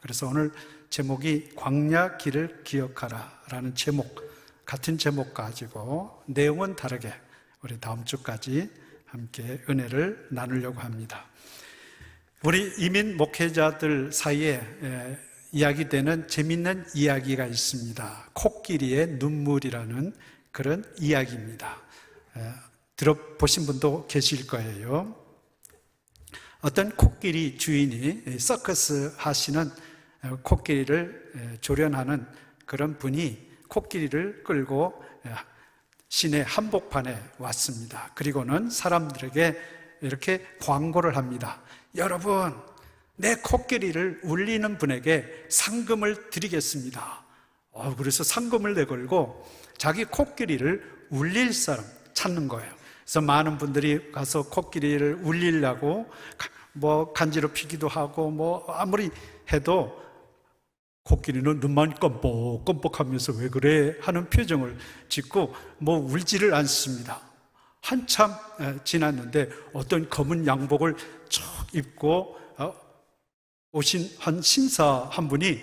그래서 오늘 제목이 광야 길을 기억하라 라는 제목, 같은 제목 가지고 내용은 다르게 우리 다음 주까지 함께 은혜를 나누려고 합니다. 우리 이민 목회자들 사이에 이야기되는 재밌는 이야기가 있습니다. 코끼리의 눈물이라는 그런 이야기입니다. 들어보신 분도 계실 거예요. 어떤 코끼리 주인이 서커스 하시는 코끼리를 조련하는 그런 분이 코끼리를 끌고 시내 한복판에 왔습니다. 그리고는 사람들에게 이렇게 광고를 합니다. 여러분, 내 코끼리를 울리는 분에게 상금을 드리겠습니다. 그래서 상금을 내걸고 자기 코끼리를 울릴 사람 찾는 거예요. 그래서 많은 분들이 가서 코끼리를 울리려고 간지럽히기도 하고 아무리 해도 코끼리는 눈만 껌뻑껌뻑하면서 왜 그래 하는 표정을 짓고 울지를 않습니다. 한참 지났는데 어떤 검은 양복을 쭉 입고 오신 한 심사 한 분이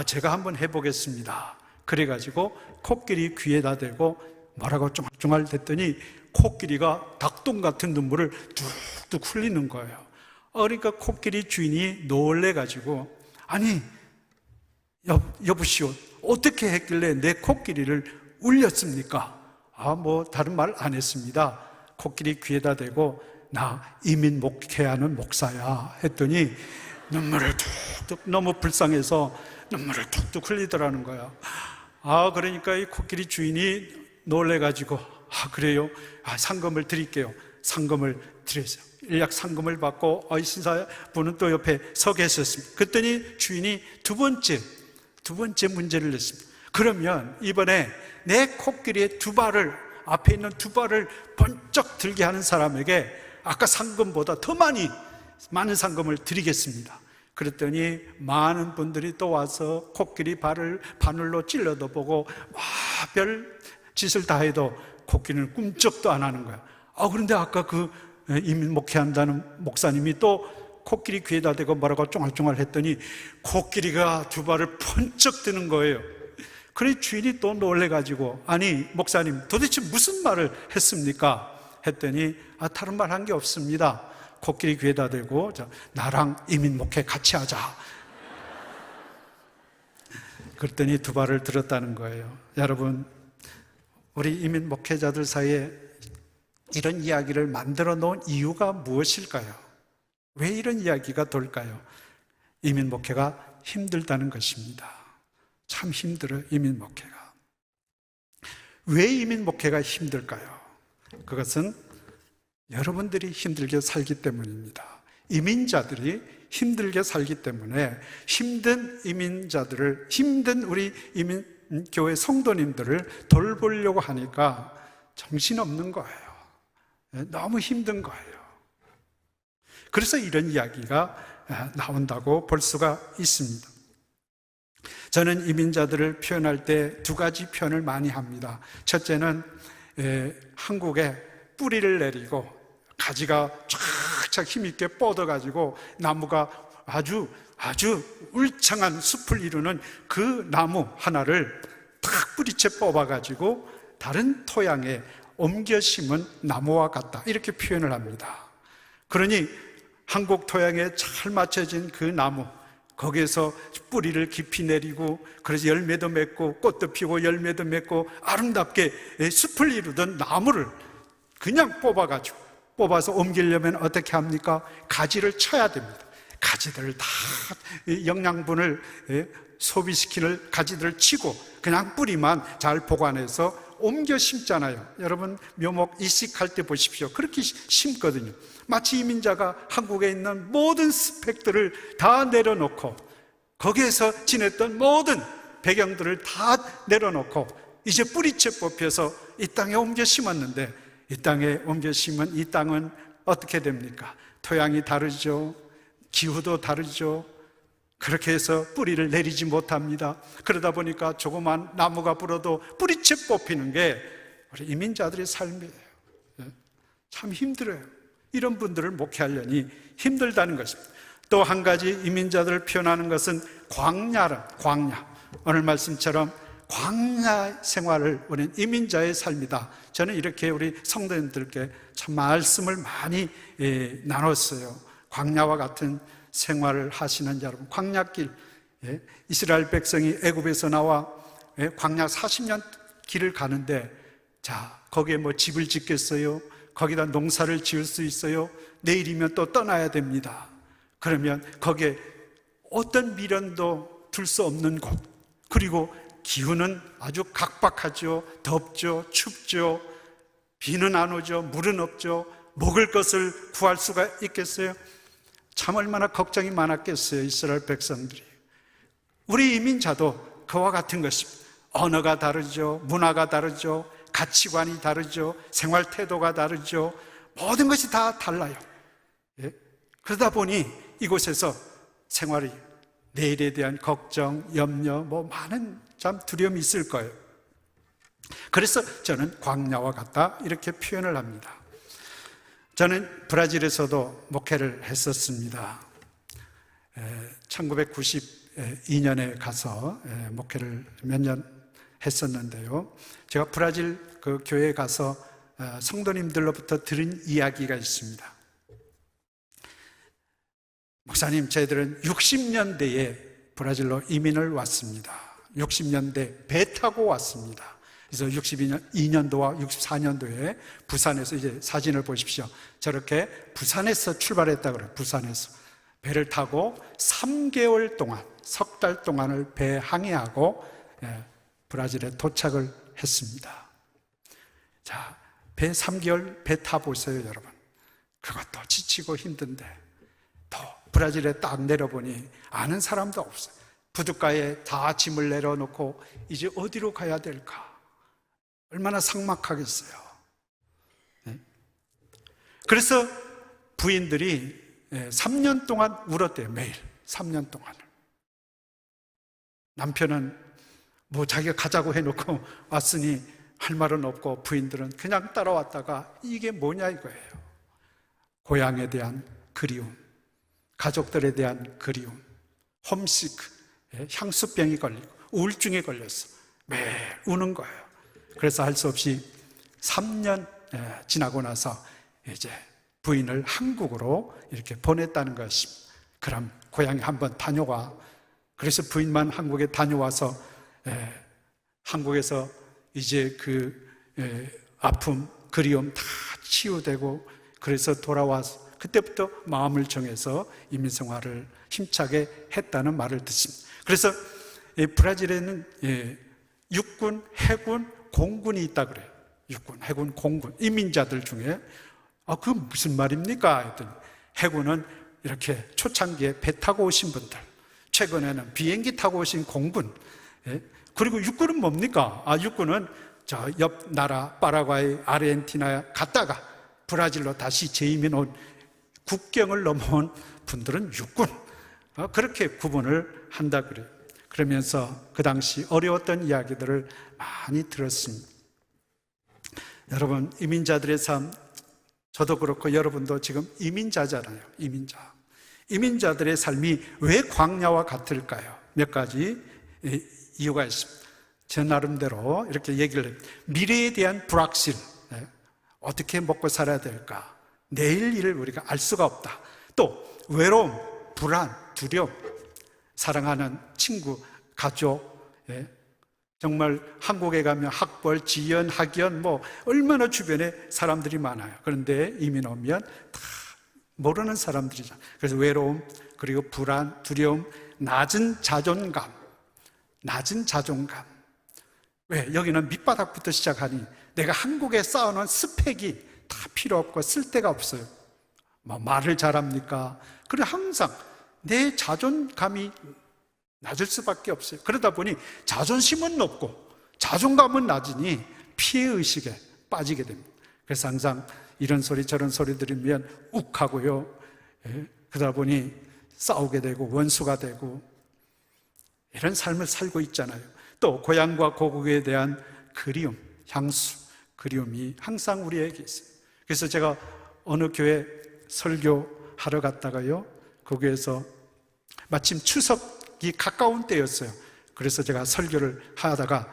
제가 한번 해보겠습니다. 그래가지고 코끼리 귀에다 대고 뭐라고 쫑알쫑알 됐더니 코끼리가 닭똥 같은 눈물을 뚝뚝 흘리는 거예요. 그러니까 코끼리 주인이 놀래가지고 아니 여보시오, 어떻게 했길래 내 코끼리를 울렸습니까? 다른 말 안 했습니다. 코끼리 귀에다 대고 나 이민 목회하는 목사야 했더니 눈물을 툭툭, 너무 불쌍해서 눈물을 툭툭 흘리더라는 거야. 그러니까 이 코끼리 주인이 놀래가지고 그래요? 상금을 드릴게요. 상금을 드렸어요. 일약 상금을 받고 신사분은 또 옆에 서 계셨습니다. 그랬더니 주인이 두 번째 문제를 냈습니다. 그러면 이번에 내 코끼리의 두 발을, 앞에 있는 두 발을 번쩍 들게 하는 사람에게 아까 상금보다 더 많은 상금을 드리겠습니다. 그랬더니 많은 분들이 또 와서 코끼리 발을 바늘로 찔러도 보고 별 짓을 다 해도 코끼리는 꿈쩍도 안 하는 거야. 그런데 아까 그 이민 목회한다는 목사님이 또 코끼리 귀에다 대고 뭐라고 쫑알쫑알 했더니 코끼리가 두 발을 번쩍 드는 거예요. 그래 주인이 또 놀래가지고 아니 목사님 도대체 무슨 말을 했습니까? 했더니 다른 말 한 게 없습니다. 코끼리 귀에다 대고 나랑 이민 목회 같이 하자. 그랬더니 두 발을 들었다는 거예요. 여러분, 우리 이민 목회자들 사이에 이런 이야기를 만들어 놓은 이유가 무엇일까요? 왜 이런 이야기가 돌까요? 이민 목회가 힘들다는 것입니다. 참 힘들어요, 이민 목회가. 왜 이민 목회가 힘들까요? 그것은 여러분들이 힘들게 살기 때문입니다. 이민자들이 힘들게 살기 때문에 힘든 이민자들을, 힘든 우리 이민교회 성도님들을 돌보려고 하니까 정신없는 거예요. 너무 힘든 거예요. 그래서 이런 이야기가 나온다고 볼 수가 있습니다. 저는 이민자들을 표현할 때 두 가지 표현을 많이 합니다. 첫째는 한국에 뿌리를 내리고 가지가 쫙쫙 힘있게 뻗어가지고 나무가 아주 울창한 숲을 이루는 그 나무 하나를 탁 뿌리채 뽑아가지고 다른 토양에 옮겨 심은 나무와 같다, 이렇게 표현을 합니다. 그러니 한국 토양에 잘 맞춰진 그 나무, 거기에서 뿌리를 깊이 내리고 그래서 열매도 맺고 꽃도 피고 열매도 맺고 아름답게 숲을 이루던 나무를 그냥 뽑아서 옮기려면 어떻게 합니까? 가지를 쳐야 됩니다. 가지들을 다 영양분을 소비시키는 가지들을 치고 그냥 뿌리만 잘 보관해서 옮겨 심잖아요. 여러분 묘목 이식할 때 보십시오. 그렇게 심거든요. 마치 이민자가 한국에 있는 모든 스펙들을 다 내려놓고 거기에서 지냈던 모든 배경들을 다 내려놓고 이제 뿌리채 뽑혀서 이 땅에 옮겨 심었는데, 이 땅에 옮겨 심은 이 땅은 어떻게 됩니까? 토양이 다르죠. 기후도 다르죠. 그렇게 해서 뿌리를 내리지 못합니다. 그러다 보니까 조그만 나무가 불어도 뿌리채 뽑히는 게 우리 이민자들의 삶이에요. 참 힘들어요. 이런 분들을 목회하려니 힘들다는 것입니다. 또 한 가지 이민자들을 표현하는 것은 광야. 오늘 말씀처럼 광야 생활을 우리는 이민자의 삶이다. 저는 이렇게 우리 성도님들께 참 말씀을 많이 나눴어요. 광야와 같은 생활을 하시는 여러분, 광야길, 이스라엘 백성이 애굽에서 나와 광야 40년 길을 가는데, 자, 거기에 뭐 집을 짓겠어요? 거기다 농사를 지을 수 있어요? 내일이면 또 떠나야 됩니다. 그러면 거기에 어떤 미련도 둘 수 없는 곳, 그리고 기후는 아주 각박하죠. 덥죠. 춥죠. 비는 안 오죠. 물은 없죠. 먹을 것을 구할 수가 있겠어요? 참 얼마나 걱정이 많았겠어요, 이스라엘 백성들이. 우리 이민자도 그와 같은 것입니다. 언어가 다르죠. 문화가 다르죠. 가치관이 다르죠. 생활 태도가 다르죠. 모든 것이 다 달라요. 그러다 보니 이곳에서 생활이, 내일에 대한 걱정, 염려, 뭐 많은 참 두려움이 있을 거예요. 그래서 저는 광야와 같다 이렇게 표현을 합니다. 저는 브라질에서도 목회를 했었습니다. 1992년에 가서 목회를 몇 년 했었는데요. 제가 브라질 그 교회에 가서 성도님들로부터 들은 이야기가 있습니다. 목사님, 저희들은 60년대에 브라질로 이민을 왔습니다. 60년대 배 타고 왔습니다. 그래서 62년도와 64년도에 부산에서, 이제 사진을 보십시오. 저렇게 부산에서 출발했다 그래요. 부산에서 배를 타고 3개월 동안, 석 달 동안을 배 항해하고 브라질에 도착을 했습니다. 자, 배 3개월 배 타보세요, 여러분. 그것도 지치고 힘든데 또 브라질에 딱 내려보니 아는 사람도 없어요. 부둣가에 다 짐을 내려놓고 이제 어디로 가야 될까? 얼마나 삭막하겠어요. 그래서 부인들이 3년 동안 울었대요. 매일 3년 동안을. 남편은 뭐 자기가 가자고 해놓고 왔으니 할 말은 없고, 부인들은 그냥 따라왔다가 이게 뭐냐 이거예요. 고향에 대한 그리움, 가족들에 대한 그리움, 홈시크, 향수병이 걸리고 우울증에 걸렸어. 매일 우는 거예요. 그래서 할 수 없이 3년 지나고 나서 이제 부인을 한국으로 이렇게 보냈다는 것입니다. 그럼 고향에 한번 다녀와. 그래서 부인만 한국에 다녀와서 한국에서 이제 그 아픔, 그리움 다 치유되고, 그래서 돌아와서 그때부터 마음을 정해서 이민생활을 힘차게 했다는 말을 듣습니다. 그래서 브라질에는 육군, 해군, 공군이 있다 그래요. 육군, 해군, 공군, 이민자들 중에. 그 무슨 말입니까? 했더니 해군은 이렇게 초창기에 배 타고 오신 분들, 최근에는 비행기 타고 오신 공군, 그리고 육군은 뭡니까? 육군은 저 옆 나라 파라과이, 아르헨티나 갔다가 브라질로 다시 재임해 온, 국경을 넘어온 분들은 육군, 그렇게 구분을 한다 그래요. 그러면서 그 당시 어려웠던 이야기들을 많이 들었습니다. 여러분, 이민자들의 삶, 저도 그렇고 여러분도 지금 이민자잖아요. 이민자들의 삶이 왜 광야와 같을까요? 몇 가지 이유가 있습니다. 제 나름대로 이렇게 얘기를 해요. 미래에 대한 불확실, 어떻게 먹고 살아야 될까? 내일 일을 우리가 알 수가 없다. 또 외로움, 불안, 두려움, 사랑하는 친구, 가족, 정말 한국에 가면 학벌, 지연, 학연, 뭐 얼마나 주변에 사람들이 많아요. 그런데 이민 오면 다 모르는 사람들이잖아요. 그래서 외로움, 그리고 불안, 두려움, 낮은 자존감. 왜? 여기는 밑바닥부터 시작하니 내가 한국에 쌓아놓은 스펙이 다 필요 없고 쓸데가 없어요. 말을 잘합니까? 그래, 항상 내 자존감이 낮을 수밖에 없어요. 그러다 보니 자존심은 높고 자존감은 낮으니 피해의식에 빠지게 됩니다. 그래서 항상 이런 소리 저런 소리 들으면 욱하고요. 그러다 보니 싸우게 되고 원수가 되고 이런 삶을 살고 있잖아요. 또 고향과 고국에 대한 그리움, 향수, 그리움이 항상 우리에게 있어요. 그래서 제가 어느 교회 설교하러 갔다가요, 거기에서 마침 추석 약속이 가까운 때였어요. 그래서 제가 설교를 하다가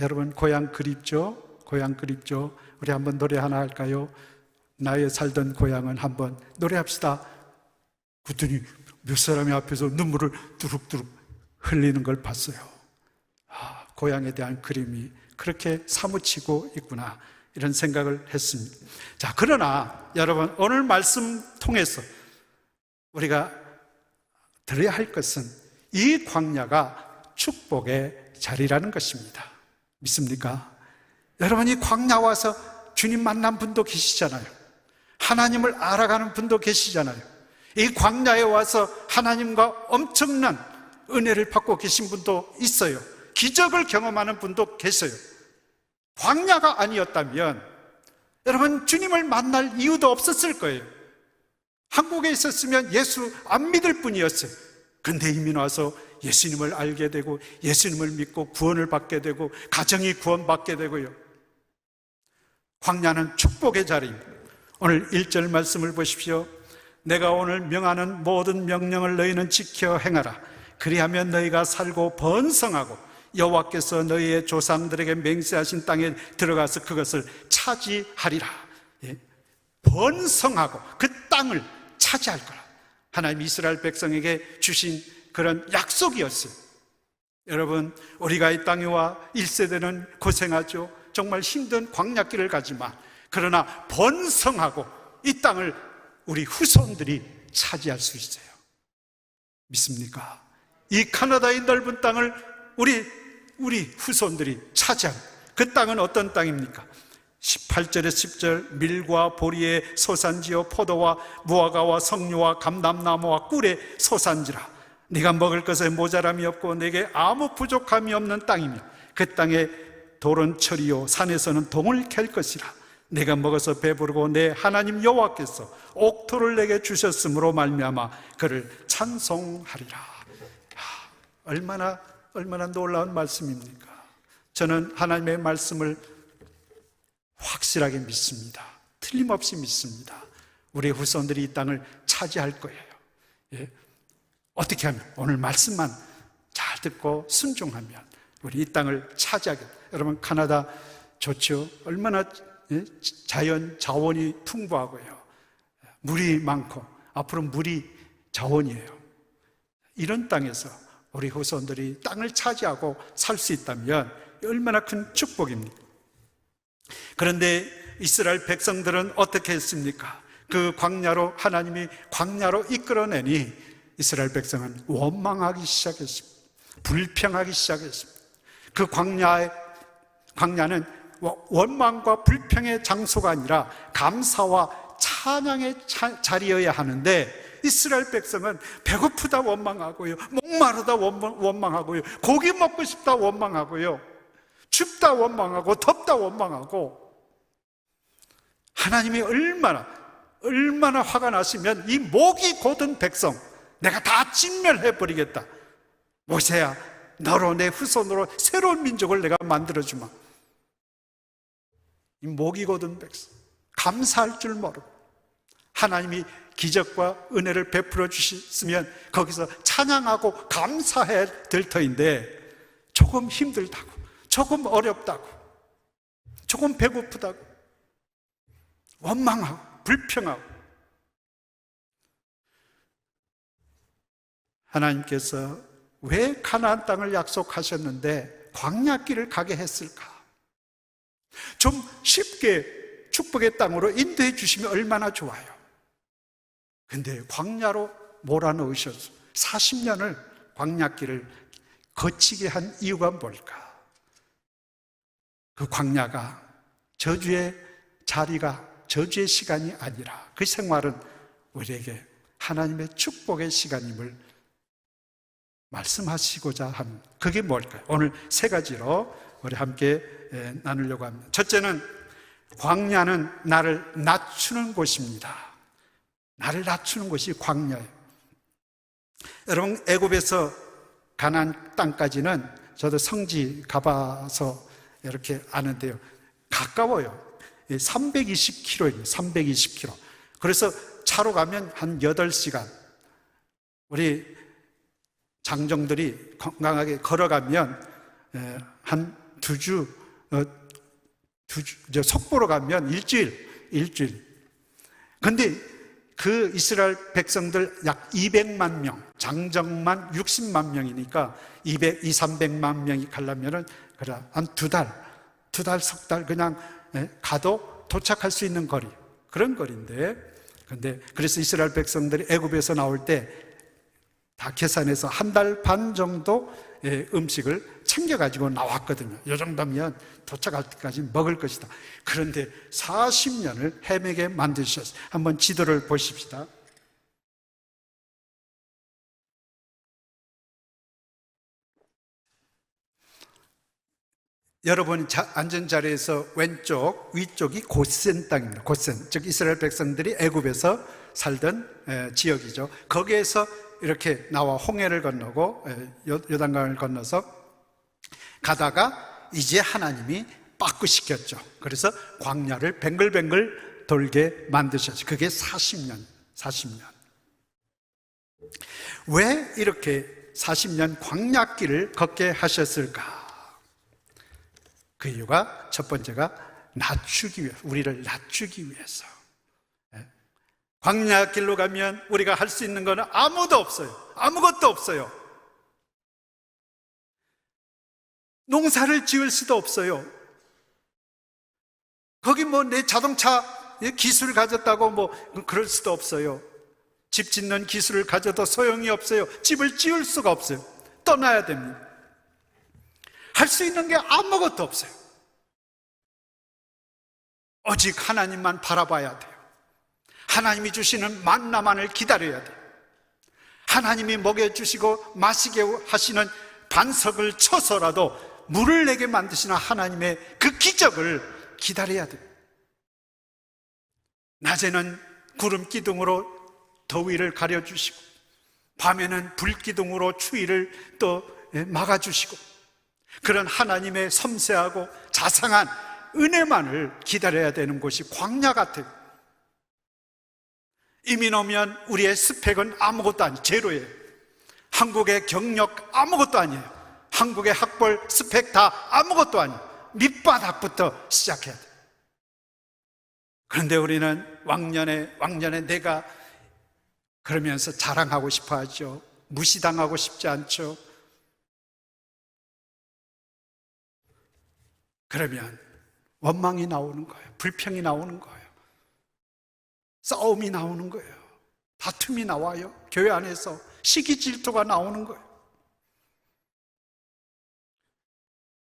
여러분 고향 그립죠? 고향 그립죠? 우리 한번 노래 하나 할까요? 나의 살던 고향은 한번 노래합시다. 그랬더니 몇 사람이 앞에서 눈물을 뚜룩뚜룩 흘리는 걸 봤어요. 고향에 대한 그림이 그렇게 사무치고 있구나, 이런 생각을 했습니다. 자, 그러나 여러분, 오늘 말씀 통해서 우리가 들어야 할 것은 이 광야가 축복의 자리라는 것입니다. 믿습니까? 여러분, 이 광야 와서 주님 만난 분도 계시잖아요. 하나님을 알아가는 분도 계시잖아요. 이 광야에 와서 하나님과 엄청난 은혜를 받고 계신 분도 있어요. 기적을 경험하는 분도 계세요. 광야가 아니었다면 여러분, 주님을 만날 이유도 없었을 거예요. 한국에 있었으면 예수 안 믿을 뿐이었어요. 근데 이민 와서 예수님을 알게 되고 예수님을 믿고 구원을 받게 되고 가정이 구원받게 되고요. 광야는 축복의 자리입니다. 오늘 1절 말씀을 보십시오. 내가 오늘 명하는 모든 명령을 너희는 지켜 행하라. 그리하면 너희가 살고 번성하고 여호와께서 너희의 조상들에게 맹세하신 땅에 들어가서 그것을 차지하리라. 번성하고 그 땅을 차지할 거라. 하나님 이스라엘 백성에게 주신 그런 약속이었어요. 여러분, 우리가 이 땅에 와 1세대는 고생하죠. 정말 힘든 광야길을 가지만 그러나 번성하고 이 땅을 우리 후손들이 차지할 수 있어요. 믿습니까? 이 카나다의 넓은 땅을 우리 후손들이 차지한 그 땅은 어떤 땅입니까? 18절에 10절, 밀과 보리의 소산지요 포도와 무화과와 석류와 감람나무와 꿀의 소산지라. 네가 먹을 것에 모자람이 없고 내게 아무 부족함이 없는 땅이며 그 땅에 돌은 철이요 산에서는 동을 캘 것이라. 내가 먹어서 배부르고 내 하나님 여호와께서 옥토를 내게 주셨으므로 말미암아 그를 찬송하리라. 얼마나 놀라운 말씀입니까? 저는 하나님의 말씀을 확실하게 믿습니다. 틀림없이 믿습니다. 우리 후손들이 이 땅을 차지할 거예요. 어떻게 하면? 오늘 말씀만 잘 듣고 순종하면 우리 이 땅을 차지하게. 여러분, 카나다 좋죠? 얼마나 자연 자원이 풍부하고요, 물이 많고 앞으로 물이 자원이에요. 이런 땅에서 우리 후손들이 땅을 차지하고 살 수 있다면 얼마나 큰 축복입니까? 그런데 이스라엘 백성들은 어떻게 했습니까? 그 광야로, 하나님이 광야로 이끌어내니 이스라엘 백성은 원망하기 시작했습니다. 불평하기 시작했습니다. 그 광야는 원망과 불평의 장소가 아니라 감사와 찬양의 자리여야 하는데 이스라엘 백성은 배고프다 원망하고요, 목마르다 원망하고요, 고기 먹고 싶다 원망하고요, 춥다 원망하고 덥다 원망하고. 하나님이 얼마나 화가 나시면 이 목이 곧은 백성 내가 다 진멸해버리겠다. 모세야, 너로 내 후손으로 새로운 민족을 내가 만들어주마. 이 목이 곧은 백성, 감사할 줄 모르고 하나님이 기적과 은혜를 베풀어 주셨으면 거기서 찬양하고 감사해야 될 터인데 조금 힘들다고, 조금 어렵다고, 조금 배고프다고 원망하고 불평하고. 하나님께서 왜 가나안 땅을 약속하셨는데 광야길을 가게 했을까? 좀 쉽게 축복의 땅으로 인도해 주시면 얼마나 좋아요. 근데 광야로 몰아넣으셔서 40년을 광야길을 거치게 한 이유가 뭘까? 그 광야가 저주의 자리가, 저주의 시간이 아니라 그 생활은 우리에게 하나님의 축복의 시간임을 말씀하시고자 합니다. 그게 뭘까요? 오늘 세 가지로 우리 함께 나누려고 합니다. 첫째는 광야는 나를 낮추는 곳입니다. 나를 낮추는 곳이 광야예요. 여러분, 애굽에서 가나안 땅까지는 저도 성지 가봐서 이렇게 아는데요, 가까워요. 320km예요. 320km. 그래서 차로 가면 한 8시간. 우리 장정들이 건강하게 걸어가면 한 두 주, 속보로 가면 일주일. 근데 그 이스라엘 백성들 약 200만 명, 장정만 60만 명이니까 300만 명이 가려면은 한 두 달, 석 달 그냥 가도 도착할 수 있는 거리, 그런 거리인데, 근데 그래서 이스라엘 백성들이 애굽에서 나올 때 다 계산해서 한 달 반 정도 음식을 챙겨가지고 나왔거든요. 이 정도면 도착할 때까지 먹을 것이다. 그런데 40년을 헤매게 만드셨어요. 한번 지도를 보십시다. 여러분이 앉은 자리에서 왼쪽, 위쪽이 고센 땅입니다. 고센, 즉 이스라엘 백성들이 애굽에서 살던 지역이죠. 거기에서 이렇게 나와 홍해를 건너고 요단강을 건너서 가다가 이제 하나님이 빠꾸시켰죠. 그래서 광야를 뱅글뱅글 돌게 만드셨죠. 그게 40년. 왜 이렇게 40년 광야길을 걷게 하셨을까? 그 이유가 첫 번째가 낮추기 위해서, 우리를 낮추기 위해서. 광야길로 가면 우리가 할 수 있는 것은 아무도 없어요. 아무것도 없어요. 농사를 지을 수도 없어요. 거기 뭐 내 자동차 기술 가졌다고 뭐 그럴 수도 없어요. 집 짓는 기술을 가져도 소용이 없어요. 집을 지을 수가 없어요. 떠나야 됩니다. 할 수 있는 게 아무것도 없어요. 오직 하나님만 바라봐야 돼요. 하나님이 주시는 만나만을 기다려야 돼요. 하나님이 먹여주시고 마시게 하시는 반석을 쳐서라도 물을 내게 만드시는 하나님의 그 기적을 기다려야 돼요. 낮에는 구름 기둥으로 더위를 가려주시고, 밤에는 불 기둥으로 추위를 또 막아주시고, 그런 하나님의 섬세하고 자상한 은혜만을 기다려야 되는 곳이 광야 같아요. 이민 오면 우리의 스펙은 아무것도 아니에요. 제로예요. 한국의 경력 아무것도 아니에요. 한국의 학벌 스펙 다 아무것도 아니에요. 밑바닥부터 시작해야 돼요. 그런데 우리는 왕년에 내가 그러면서 자랑하고 싶어 하죠. 무시당하고 싶지 않죠. 그러면 원망이 나오는 거예요. 불평이 나오는 거예요. 싸움이 나오는 거예요. 다툼이 나와요. 교회 안에서 시기 질투가 나오는 거예요.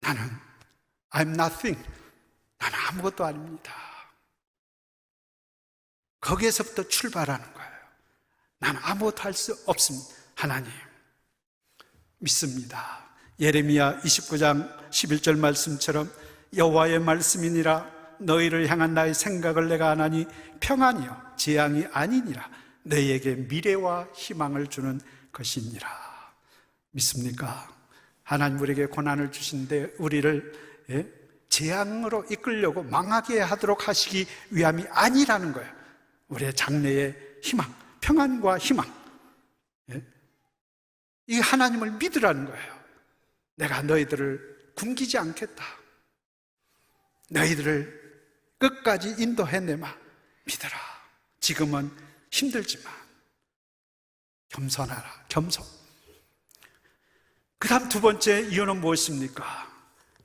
나는 I'm nothing. 나는 아무것도 아닙니다. 거기에서부터 출발하는 거예요. 나는 아무것도 할 수 없습니다. 하나님 믿습니다. 예레미야 29장 11절 말씀처럼 여호와의 말씀이니라 너희를 향한 나의 생각을 내가 아나니 평안이요 재앙이 아니니라 너희에게 미래와 희망을 주는 것이니라. 믿습니까? 하나님 우리에게 고난을 주신데 우리를 재앙으로 이끌려고 망하게 하도록 하시기 위함이 아니라는 거예요. 우리의 장래의 희망, 평안과 희망, 이 하나님을 믿으라는 거예요. 내가 너희들을 굶기지 않겠다. 너희들을 끝까지 인도해내마. 믿어라. 지금은 힘들지만 겸손하라. 겸손. 그 다음 두 번째 이유는 무엇입니까?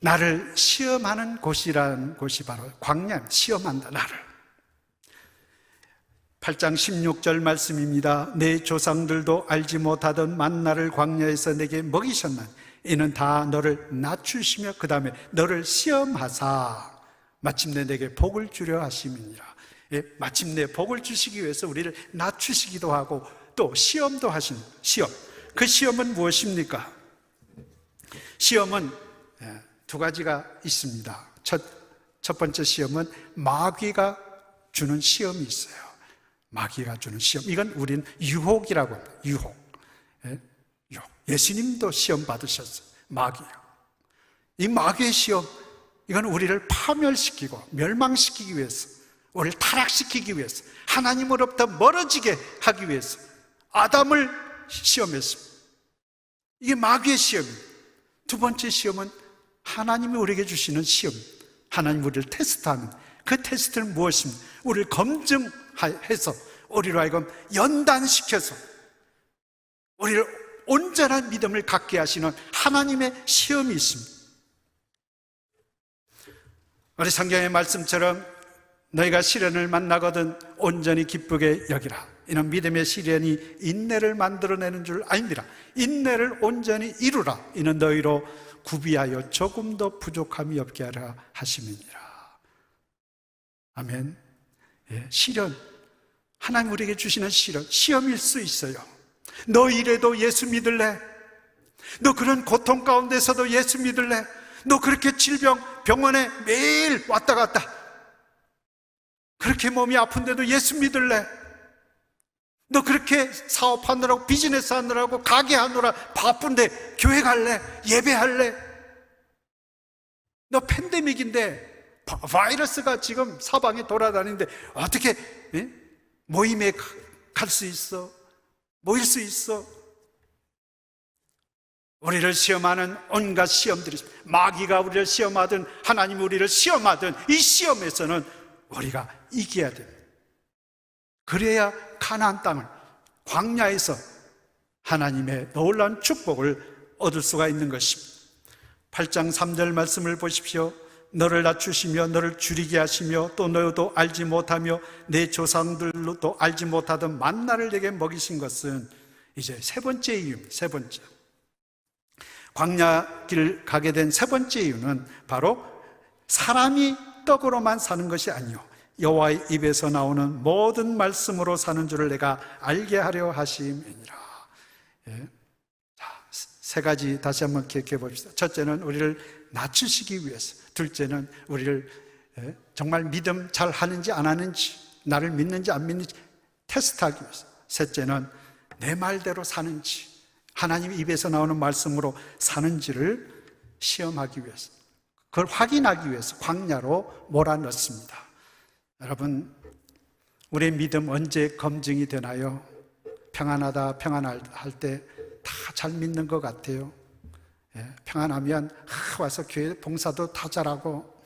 나를 시험하는 곳이라는 곳이 바로 광야. 시험한다 나를. 8장 16절 말씀입니다. 내 조상들도 알지 못하던 만나를 광야에서 내게 먹이셨나니 이는 다 너를 낮추시며 그 다음에 너를 시험하사 마침내 내게 복을 주려 하심이니라. 마침내 복을 주시기 위해서 우리를 낮추시기도 하고 또 시험도 하시는 시험. 그 시험은 무엇입니까? 시험은 두 가지가 있습니다. 첫 번째 시험은 마귀가 주는 시험이 있어요. 마귀가 주는 시험. 이건 우리는 유혹이라고 합니다. 유혹. 예수님도 시험 받으셨어요. 마귀요. 이 마귀의 시험, 이건 우리를 파멸시키고 멸망시키기 위해서, 우리를 타락시키기 위해서, 하나님으로부터 멀어지게 하기 위해서 아담을 시험했습니다. 이게 마귀의 시험입니다. 두 번째 시험은 하나님이 우리에게 주시는 시험. 하나님 우리를 테스트하는 그 테스트는 무엇입니까? 우리를 검증해서 우리로 하여금 연단시켜서 우리를 온전한 믿음을 갖게 하시는 하나님의 시험이 있습니다. 우리 성경의 말씀처럼 너희가 시련을 만나거든 온전히 기쁘게 여기라. 이는 믿음의 시련이 인내를 만들어내는 줄 아닙니다. 인내를 온전히 이루라. 이는 너희로 구비하여 조금 더 부족함이 없게 하라 하심이니라. 아멘. 예, 시련, 하나님 우리에게 주시는 시험일 수 있어요. 너 이래도 예수 믿을래? 너 그런 고통 가운데서도 예수 믿을래? 너 그렇게 병원에 매일 왔다 갔다 그렇게 몸이 아픈데도 예수 믿을래? 너 그렇게 사업하느라고 비즈니스 하느라고 가게 하느라 바쁜데 교회 갈래? 예배할래? 너 팬데믹인데 바이러스가 지금 사방에 돌아다니는데 어떻게 모임에 갈 수 있어? 모일 수 있어? 우리를 시험하는 온갖 시험들이 있습니다. 마귀가 우리를 시험하든 하나님이 우리를 시험하든 이 시험에서는 우리가 이겨야 됩니다. 그래야 가나안 땅을 광야에서 하나님의 놀라운 축복을 얻을 수가 있는 것입니다. 8장 3절 말씀을 보십시오. 너를 낮추시며 너를 줄이게 하시며 또 너도 알지 못하며 내 조상들도 알지 못하던 만나를 내게 먹이신 것은 이제 세 번째 이유입니다. 세 번째, 광야 길 가게 된 세 번째 이유는 바로 사람이 떡으로만 사는 것이 아니요 여호와의 입에서 나오는 모든 말씀으로 사는 줄을 내가 알게 하려 하심이니라. 예. 자, 세 가지 다시 한번 기억해 봅시다. 첫째는 우리를 낮추시기 위해서, 둘째는 우리를 정말 믿음 잘 하는지 안 하는지, 나를 믿는지 안 믿는지 테스트하기 위해서, 셋째는 내 말대로 사는지, 하나님 입에서 나오는 말씀으로 사는지를 시험하기 위해서, 그걸 확인하기 위해서 광야로 몰아넣습니다. 여러분, 우리의 믿음 언제 검증이 되나요? 평안하다, 평안할 때 다 잘 믿는 것 같아요. 평안하면 와서 교회 봉사도 다 잘하고,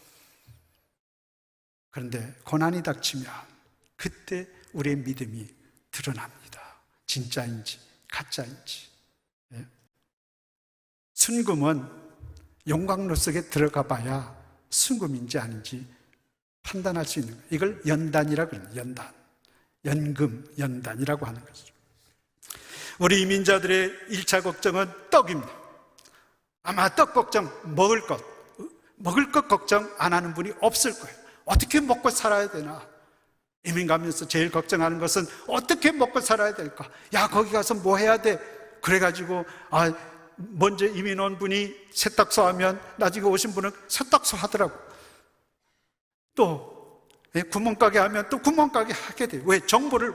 그런데 고난이 닥치면 그때 우리의 믿음이 드러납니다. 진짜인지 가짜인지. 순금은 용광로 속에 들어가 봐야 순금인지 아닌지 판단할 수 있는 거예요. 이걸 연단이라고 그래요. 연단. 연금, 연단이라고 하는 거죠. 우리 이민자들의 1차 걱정은 떡입니다. 아마 떡 걱정, 먹을 것 걱정 안 하는 분이 없을 거예요. 어떻게 먹고 살아야 되나? 이민 가면서 제일 걱정하는 것은 어떻게 먹고 살아야 될까? 야, 거기 가서 뭐 해야 돼? 그래가지고, 먼저 이민 온 분이 세탁소 하면 나중에 오신 분은 세탁소 하더라고. 또 구멍가게 하면 또 구멍가게 하게 돼요. 왜? 정보를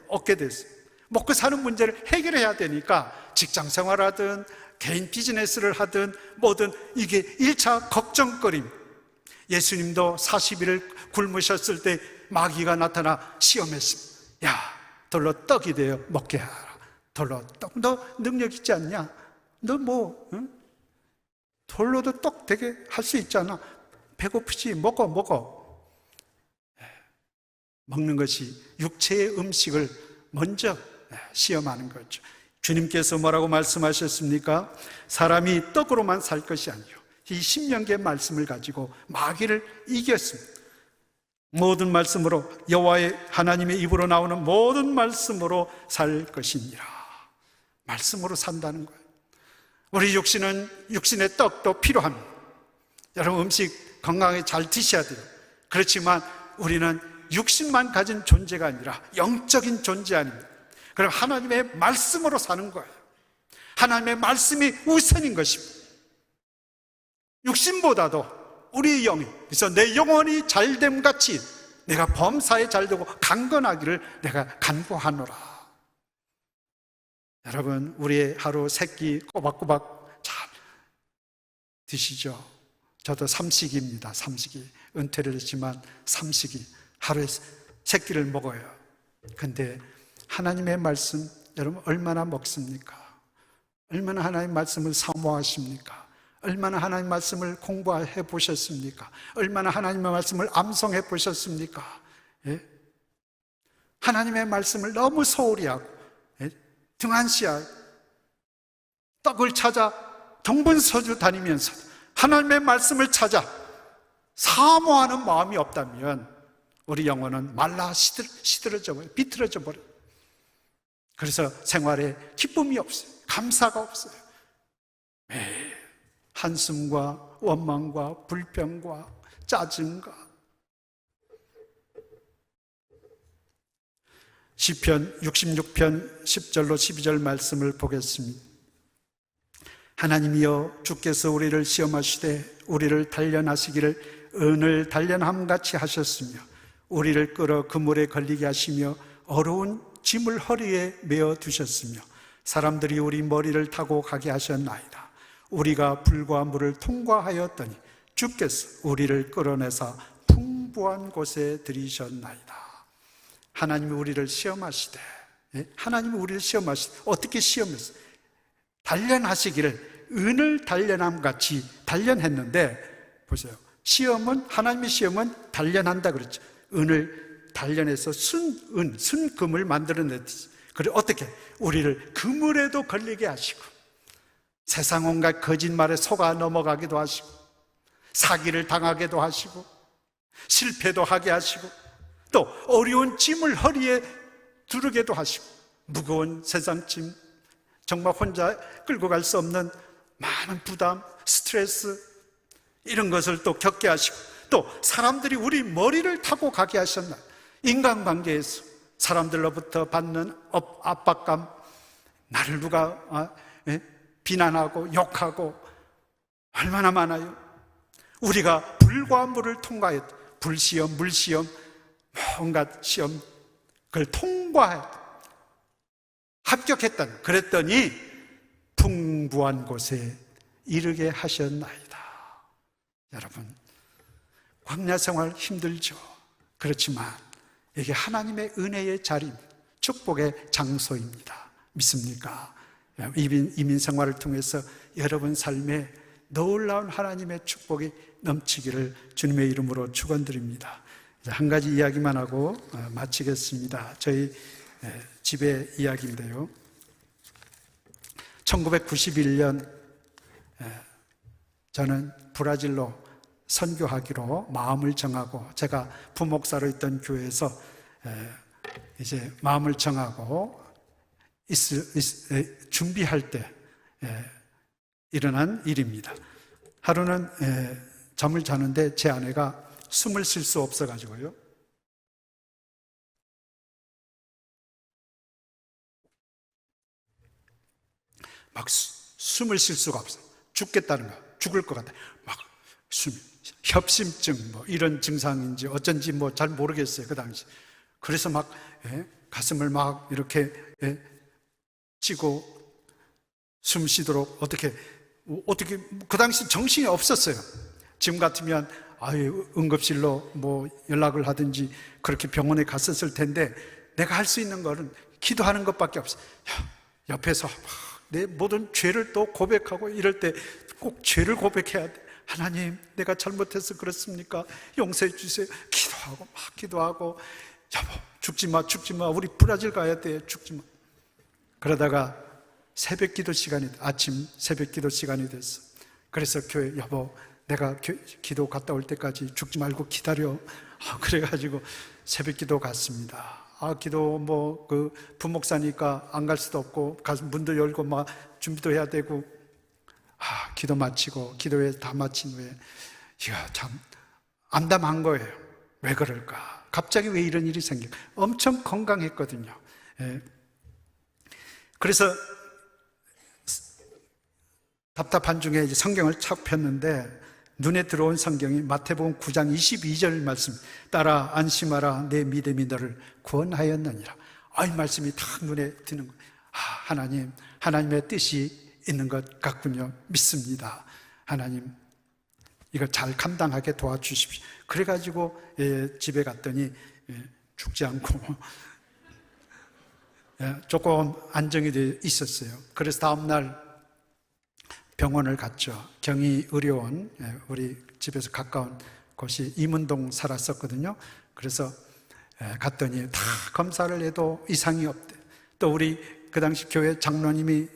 얻게 됐어요. 먹고 사는 문제를 해결해야 되니까 직장 생활하든 개인 비즈니스를 하든 뭐든 이게 1차 걱정거리입니다. 예수님도 40일을 굶으셨을 때 마귀가 나타나 시험했습니다. 야, 돌로 떡이 되어 먹게 하라. 돌로 떡, 너 능력 있지 않냐? 너 뭐 돌로도 떡 되게 할 수 있잖아. 배고프지? 먹어. 먹는 것이 육체의 음식을 먼저 시험하는 거죠. 주님께서 뭐라고 말씀하셨습니까? 사람이 떡으로만 살 것이 아니요 이 신명기의 말씀을 가지고 마귀를 이겼습니다. 모든 말씀으로, 여호와의 하나님의 입으로 나오는 모든 말씀으로 살 것이니라. 말씀으로 산다는 거예요. 우리 육신의 떡도 필요합니다. 여러분, 음식 건강하게 잘 드셔야 돼요. 그렇지만 우리는 육신만 가진 존재가 아니라 영적인 존재 아닙니다. 그럼 하나님의 말씀으로 사는 거예요. 하나님의 말씀이 우선인 것입니다. 육신보다도 우리의 영이, 그래서 내 영혼이 잘됨 같이 내가 범사에 잘되고 강건하기를 내가 간구하노라. 여러분, 우리의 하루 세 끼 꼬박꼬박 잘 드시죠? 저도 삼식입니다. 삼식이. 은퇴를 했지만 삼식이. 하루에 세 끼를 먹어요. 근데 하나님의 말씀 여러분 얼마나 먹습니까? 얼마나 하나님 말씀을 사모하십니까? 얼마나 하나님 말씀을 공부해 보셨습니까? 얼마나 하나님의 말씀을 암송해 보셨습니까? 예? 하나님의 말씀을 너무 소홀히 하고, 예? 등한시하고 떡을 찾아 동분서주 다니면서 하나님의 말씀을 찾아 사모하는 마음이 없다면 우리 영혼은 말라 시들어져 버려요. 비틀어져 버려요. 그래서 생활에 기쁨이 없어요. 감사가 없어요. 매일 한숨과 원망과 불평과 짜증과. 시편 66편 10절로 12절 말씀을 보겠습니다. 하나님이여 주께서 우리를 시험하시되 우리를 단련하시기를 은을 단련함같이 하셨으며 우리를 끌어 그물에 걸리게 하시며 어려운 짐을 허리에 메어 두셨으며 사람들이 우리 머리를 타고 가게 하셨나이다. 우리가 불과 물을 통과하였더니 주께서 우리를 끌어내사 풍부한 곳에 들이셨나이다. 하나님이 우리를 시험하시되, 하나님이 우리를 시험하시되, 어떻게 시험했어요? 단련하시기를 은을 단련함같이 단련했는데, 보세요. 시험은, 하나님의 시험은 단련한다 그랬죠. 은을 단련해서 순금을 만들어냈지. 그래, 어떻게? 우리를 그물에도 걸리게 하시고, 세상 온갖 거짓말에 속아 넘어가기도 하시고, 사기를 당하게도 하시고, 실패도 하게 하시고, 또 어려운 짐을 허리에 두르게도 하시고, 무거운 세상 짐, 정말 혼자 끌고 갈 수 없는 많은 부담, 스트레스, 이런 것을 또 겪게 하시고, 또 사람들이 우리 머리를 타고 가게 하셨나. 인간관계에서 사람들로부터 받는 압박감, 나를 누가 비난하고 욕하고 얼마나 많아요. 우리가 불과 물을 통과했다. 불시험, 물시험, 온갖 시험, 그걸 통과했다. 합격했다. 그랬더니 풍부한 곳에 이르게 하셨나이다. 여러분, 광야 생활 힘들죠. 그렇지만 이게 하나님의 은혜의 자리입니다. 축복의 장소입니다. 믿습니까? 이민 생활을 통해서 여러분 삶에 놀라운 하나님의 축복이 넘치기를 주님의 이름으로 축원드립니다. 한 가지 이야기만 하고 마치겠습니다. 저희 집의 이야기인데요. 1991년 저는 브라질로 선교하기로 마음을 정하고, 제가 부목사로 있던 교회에서 이제 마음을 정하고 준비할 때 일어난 일입니다. 하루는 잠을 자는데 제 아내가 숨을 쉴 수 없어가지고요, 막 숨을 쉴 수가 없어. 죽겠다는 거야. 죽을 것 같아. 막 협심증 뭐 이런 증상인지 어쩐지 뭐 잘 모르겠어요, 그 당시. 그래서 막 가슴을 막 이렇게 찌고 숨 쉬도록 어떻게 그 당시 정신이 없었어요. 지금 같으면 응급실로 뭐 연락을 하든지 그렇게 병원에 갔었을 텐데, 내가 할 수 있는 거는 기도하는 것밖에 없어요. 옆에서 내 모든 죄를 또 고백하고, 이럴 때 꼭 죄를 고백해야 돼. 하나님, 내가 잘못해서 그렇습니까? 용서해 주세요. 기도하고 막 기도하고, 여보 죽지 마, 우리 브라질 가야 돼, 죽지 마. 그러다가 새벽 기도 시간이, 아침 새벽 기도 시간이 됐어. 그래서 교회, 여보 내가 기도 갔다 올 때까지 죽지 말고 기다려. 그래가지고 새벽 기도 갔습니다. 기도 그 부목사니까 안 갈 수도 없고, 가서 문도 열고 막 준비도 해야 되고, 기도 마치고, 기도회 다 마친 후에 이거 참 암담한 거예요. 왜 그럴까? 갑자기 왜 이런 일이 생길까? 엄청 건강했거든요. 그래서 답답한 중에 이제 성경을 착 폈는데, 눈에 들어온 성경이 마태복음 9장 22절 말씀, 따라 안심하라, 내 믿음이 너를 구원하였느니라. 이 말씀이 딱 눈에 드는 거예요. 하나님의 뜻이 있는 것 같군요. 믿습니다. 하나님, 이거 잘 감당하게 도와주십시오. 그래가지고 집에 갔더니 죽지 않고 조금 안정이 돼 있었어요. 그래서 다음날 병원을 갔죠. 경희의료원, 우리 집에서 가까운 곳이 이문동 살았었거든요. 그래서 갔더니 다 검사를 해도 이상이 없대. 또 우리 그 당시 교회 장로님이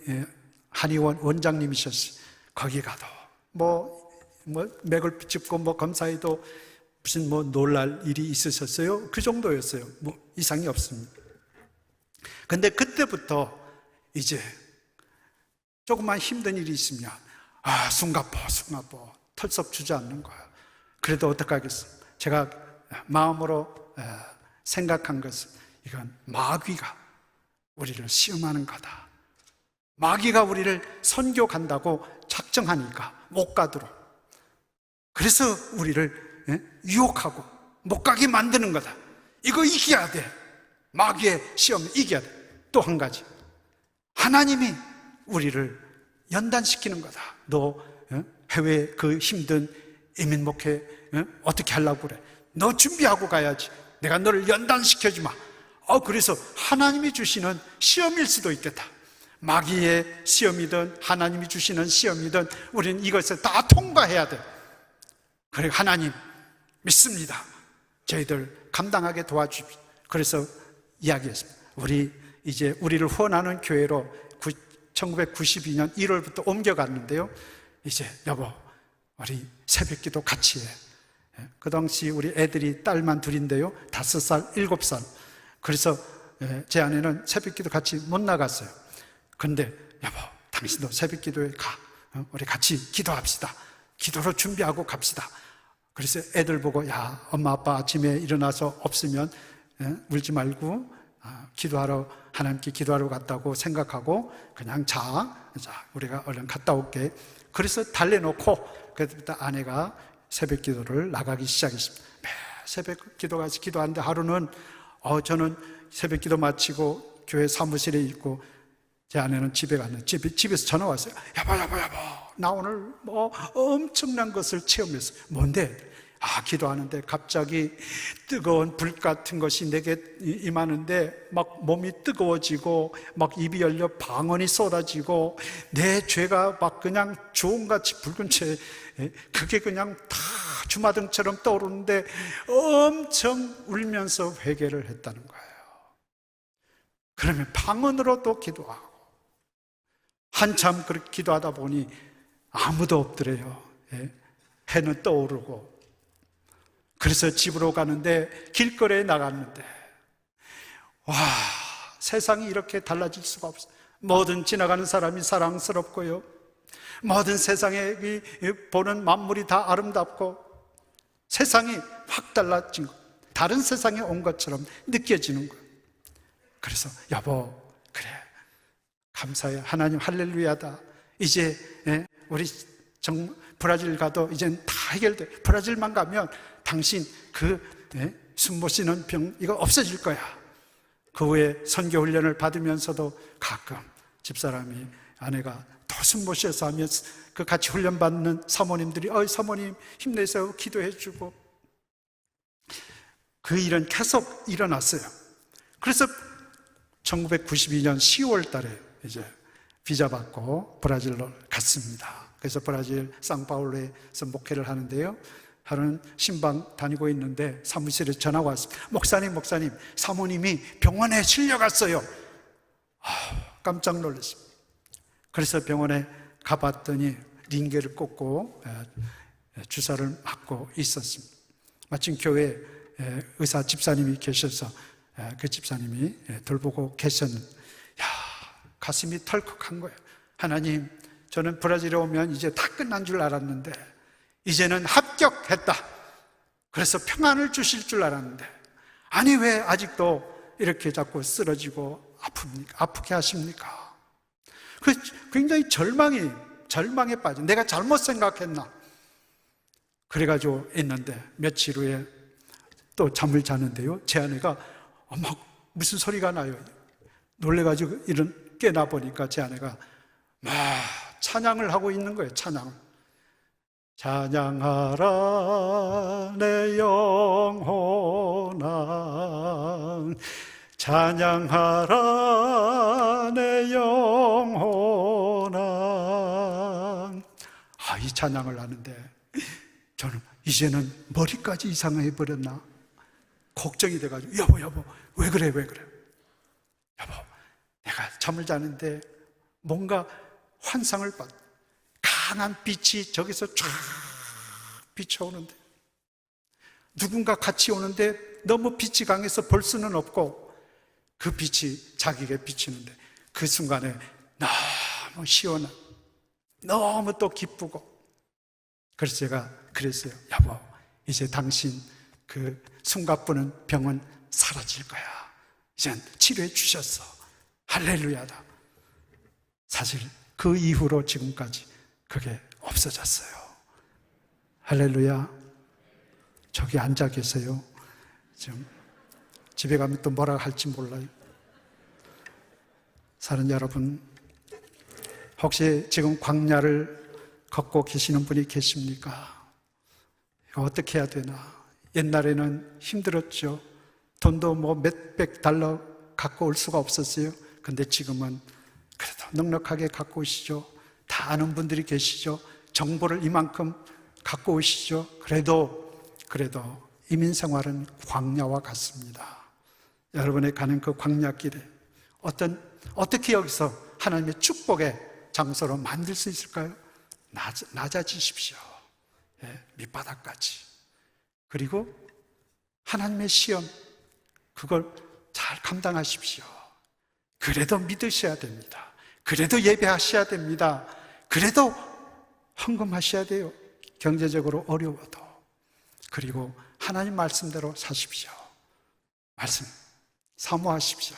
한의원 원장님이셨어요. 거기 가도 뭐 맥을 짚고 검사해도 무슨 놀랄 일이 있으셨어요? 그 정도였어요. 이상이 없습니다. 근데 그때부터 이제 조금만 힘든 일이 있으면 숨가포 털썩 주저앉는 거예요. 그래도 어떡하겠어? 제가 마음으로 생각한 것은 이건 마귀가 우리를 시험하는 거다. 마귀가 우리를 선교 간다고 작정하니까 못 가도록, 그래서 우리를 유혹하고 못 가게 만드는 거다. 이거 이겨야 돼. 마귀의 시험을 이겨야 돼. 또 한 가지, 하나님이 우리를 연단시키는 거다. 너 해외 그 힘든 이민 목회 어떻게 하려고 그래? 너 준비하고 가야지. 내가 너를 연단시켜주마. 그래서 하나님이 주시는 시험일 수도 있겠다. 마귀의 시험이든 하나님이 주시는 시험이든 우리는 이것을 다 통과해야 돼. 그래, 하나님 믿습니다. 저희들 감당하게 도와주십시오. 그래서 이야기했습니다. 이제 우리를 후원하는 교회로 1992년 1월부터 옮겨갔는데요. 이제 여보, 우리 새벽기도 같이 해. 그 당시 우리 애들이 딸만 둘인데요, 5살, 7살. 그래서 제 아내는 새벽기도 같이 못 나갔어요. 근데 여보, 당신도 새벽기도에 가. 우리 같이 기도합시다. 기도로 준비하고 갑시다. 그래서 애들 보고, 야, 엄마 아빠 아침에 일어나서 없으면 울지 말고 기도하러, 하나님께 기도하러 갔다고 생각하고 그냥 자, 우리가 얼른 갔다 올게. 그래서 달래놓고 그때부터 아내가 새벽 기도를 나가기 시작했습니다. 매 새벽 기도 가서 기도하는데 하루는 저는 새벽 기도 마치고 교회 사무실에 있고 제 아내는 집에 갔는데 집에서 전화 왔어요. 여보, 나 오늘 엄청난 것을 체험했어요. 뭔데? 기도하는데 갑자기 뜨거운 불 같은 것이 내게 임하는데 막 몸이 뜨거워지고 막 입이 열려 방언이 쏟아지고 내 죄가 막 그냥 주홍같이 붉은 채 그게 그냥 다 주마등처럼 떠오르는데 엄청 울면서 회개를 했다는 거예요. 그러면 방언으로 또 기도하고 한참 그렇게 기도하다 보니 아무도 없더래요. 해는 떠오르고. 그래서 집으로 가는데 길거리에 나갔는데 세상이 이렇게 달라질 수가 없어요. 모든 지나가는 사람이 사랑스럽고요, 모든 세상에 보는 만물이 다 아름답고 세상이 확 달라진 것, 다른 세상에 온 것처럼 느껴지는 거예요. 그래서 여보, 그래, 감사해, 하나님 할렐루야다. 이제 우리 브라질 가도 이젠 다 해결돼. 브라질만 가면 당신 숨 못 쉬는 병 이거 없어질 거야. 그 후에 선교 훈련을 받으면서도 가끔 집사람이, 아내가 더 숨 못 쉬어서 하면 그 같이 훈련 받는 사모님들이 사모님 힘내세요 기도해 주고, 그 일은 계속 일어났어요. 그래서 1992년 10월 달에 이제 비자 받고 브라질로 갔습니다. 그래서 브라질 상파울루에서 목회를 하는데요, 하루는 신방 다니고 있는데 사무실에 전화가 왔습니다. 목사님, 사모님이 병원에 실려갔어요. 깜짝 놀랐습니다. 그래서 병원에 가봤더니 링겔을 꽂고 주사를 맞고 있었습니다. 마침 교회에 의사 집사님이 계셔서 그 집사님이 돌보고 계셨는데, 가슴이 털컥한 거예요. 하나님, 저는 브라질에 오면 이제 다 끝난 줄 알았는데 이제는 합격했다. 그래서 평안을 주실 줄 알았는데 아니 왜 아직도 이렇게 자꾸 쓰러지고 아프게 하십니까? 굉장히 절망에 빠진, 내가 잘못 생각했나? 그래가지고 있는데 며칠 후에 또 잠을 자는데요, 제 아내가 막 무슨 소리가 나요. 놀래가지고 깨나 보니까 제 아내가 막 찬양을 하고 있는 거예요. 찬양하라 내 영혼아, 찬양하라 내 영혼아, 이 찬양을 하는데 저는 이제는 머리까지 이상해 버렸나 걱정이 돼가지고 여보 왜 그래 여보 내가 잠을 자는데 뭔가 환상을 봤 강한 빛이 저기서 쫙 비춰오는데 누군가 같이 오는데 너무 빛이 강해서 볼 수는 없고 그 빛이 자기에게 비치는데 그 순간에 너무 시원한 너무 또 기쁘고 그래서 제가 그랬어요. 여보 이제 당신 그 숨가쁘는 병은 사라질 거야. 이젠 치료해 주셨어. 할렐루야다. 사실 그 이후로 지금까지 그게 없어졌어요. 할렐루야. 저기 앉아 계세요. 지금 집에 가면 또 뭐라 할지 몰라요. 사는 여러분, 혹시 지금 광야를 걷고 계시는 분이 계십니까? 어떻게 해야 되나? 옛날에는 힘들었죠. 돈도 뭐 몇백 달러 갖고 올 수가 없었어요. 근데 지금은 그래도 넉넉하게 갖고 오시죠. 다 아는 분들이 계시죠. 정보를 이만큼 갖고 오시죠. 그래도 이민 생활은 광야와 같습니다. 여러분의 가는 그 광야길에 어떻게 여기서 하나님의 축복의 장소로 만들 수 있을까요? 낮아지십시오. 예, 밑바닥까지. 그리고 하나님의 시험, 그걸 잘 감당하십시오. 그래도 믿으셔야 됩니다. 그래도 예배하셔야 됩니다. 그래도 헌금하셔야 돼요. 경제적으로 어려워도. 그리고 하나님 말씀대로 사십시오. 말씀 사모하십시오.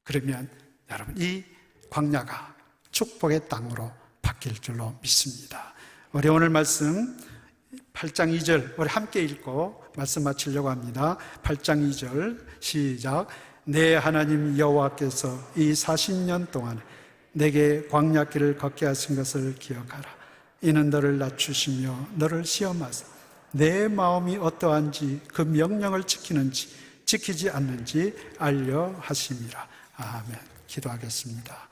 그러면 여러분 이 광야가 축복의 땅으로 바뀔 줄로 믿습니다. 우리 오늘 말씀 8장 2절 우리 함께 읽고 말씀 마치려고 합니다. 8장 2절 시작. 내 하나님 여호와께서 이 40년 동안 내게 광야길을 걷게 하신 것을 기억하라. 이는 너를 낮추시며 너를 시험하사 내 마음이 어떠한지 그 명령을 지키는지 지키지 않는지 알려 하심이라. 아멘. 기도하겠습니다.